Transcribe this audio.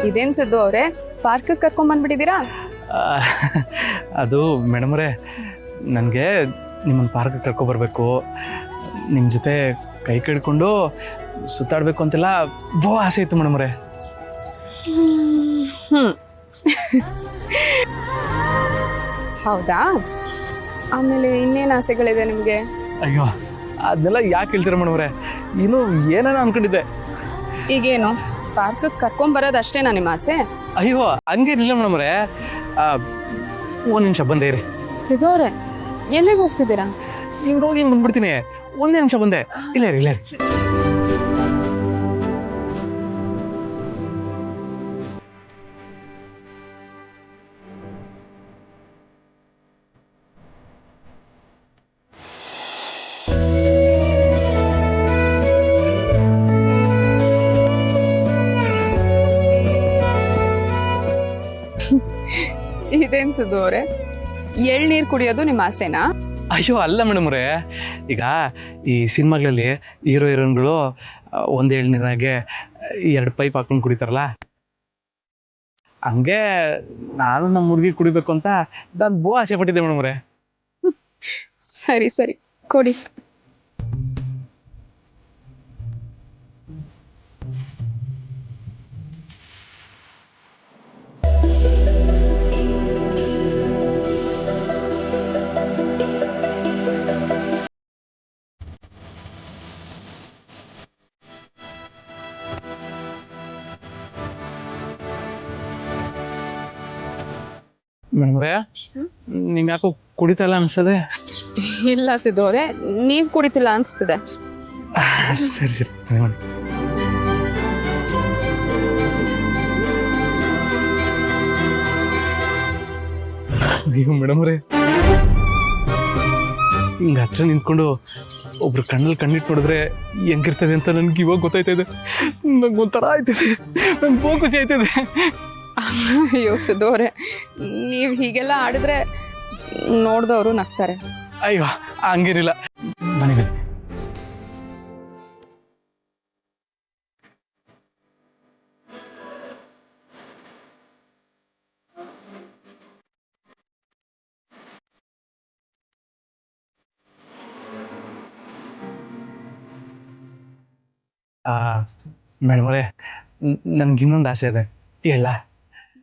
ಇದೇನ್ ಸಿದ್ದು ಅವರೇ ಪಾರ್ಕ್ ಕರ್ಕೊಂಡ್ ಬಂದ್ಬಿಟ್ಟಿದ್ದೀರಾ? ಅದು ಮೇಡಮ್ರೇ, ನನಗೆ ನಿಮ್ಮನ್ನು ಪಾರ್ಕ್ ಕರ್ಕೊಬರ್ಬೇಕು, ನಿಮ್ಮ ಜೊತೆ ಕೈ ಹಿಡ್ಕೊಂಡು ಸುತ್ತಾಡಬೇಕು ಅಂತೆಲ್ಲ ಬಹು ಆಸೆ ಇತ್ತು ಮೇಡಮ್ರೇ. ಹೌದಾ? ಆಮೇಲೆ ಇನ್ನೇನು ಆಸೆಗಳಿದೆ ನಿಮಗೆ? ಅಯ್ಯೋ, ಅದನ್ನೆಲ್ಲ ಯಾಕೆ ಹೇಳ್ತೀರ ಮೇಡಮ್ರೇ, ಇನ್ನು ಏನೇನೋ ಅನ್ಕೊಂಡಿದ್ದೆ. ಈಗೇನು ಪಾರ್ಕ್ ಕರ್ಕೊಂಡ್ ಬರೋದು ಅಷ್ಟೇನಾ ನಿಮ್ಮ ಆಸೆ? ಅಯ್ಯೋ, ಹಂಗೇನಿಲ್ಲ ಮೇಡಮ್ರೇ, ಒಂದು ನಿಮಿಷ ಬಂದೇ ಇರಿ. ಸಿದ್ದು ಅವರೇ ಎಲ್ಲಿಗೆ ಹೋಗ್ತಿದ್ದೀರಾ? ಹಿಂಗೆ ಹೋಗಿ ಹಿಂಗೆ ಬಂದ್ಬಿಡ್ತೀನಿ, ಒಂದೇ ನಿಮಿಷ ಬಂದೆ. ಇಲ್ಲ ರೀ, ಇಲ್ಲ ರೀ. ಇದೇನ್ ಸಿದ್ದು ಅವರೇ, ಎಳ್ನೀರ್ ಕುಡಿಯೋದು ನಿಮ್ಮ ಆಸೆನಾ? ಅಯ್ಯೋ ಅಲ್ಲ ಮೇಡಮ್ರೇ, ಈಗ ಈ ಸಿನಿಮಾಗಳಲ್ಲಿ ಹೀರೋ ಹೀರೋಯಿನ್ಗಳು ಒಂದು ಎಳ್ನೀರಾಗೆ 2 ಪೈಪ್ ಹಾಕೊಂಡು ಕುಡಿತಾರಲ್ಲ, ಹಂಗೆ ನಾನು ನಮ್ಮ ಹುಡುಗಿ ಕುಡಿಬೇಕು ಅಂತ ನಾನು ಬಹು ಆಸೆ ಪಟ್ಟಿದ್ದೆ ಮೇಡಮ್ರೇ. ಸರಿ ಸರಿ ಕೊಡಿ. ಮೇಡಮ್ರೇ, ನಿಮ್ಗೆ ಯಾಕೋ ಕುಡಿತಾ ಇಲ್ಲ ಅನ್ಸದೆ? ಇಲ್ಲ ಸಿದ್ದು ಅವರೇ, ನೀವ್ ಕುಡಿತಿಲ್ಲ ಅನ್ಸ್ತಿದೆ. ಸರಿ ಸರಿ ಮಾಡಿ. ಅಯ್ಯೋ ಮೇಡಮ್ರೇ, ಹಿಂಗೆ ಹತ್ರ ನಿಂತ್ಕೊಂಡು ಒಬ್ರು ಕಣ್ಣಲ್ಲಿ ಕಣ್ಣಿಟ್ಟು ನೋಡಿದ್ರೆ ಹೆಂಗಿರ್ತದೆ ಅಂತ ನನ್ಗೆ ಇವಾಗ ಗೊತ್ತಾಯ್ತಾ ಇದೆ. ನಂಗೆ ಒಂಥರ ಆಯ್ತದೆ, ನಂಗೆ ಬಹು ಖುಷಿ ಆಯ್ತದೆ. ಅಯ್ಯೋ ಸಿದ್ದು ಅವರೇ, ನೀವ್ ಹೀಗೆಲ್ಲ ಆಡಿದ್ರೆ ನೋಡ್ದವ್ರು ನಗ್ತಾರೆ. ಅಯ್ಯೋ ಹಂಗೇನಿಲ್ಲ, ಮನೆಗೆ ಮೇಡಮ್ರೇ, ನನ್ಗೆ ಇನ್ನೊಂದು ಆಸೆ ಇದೆ, ಹೇಳ.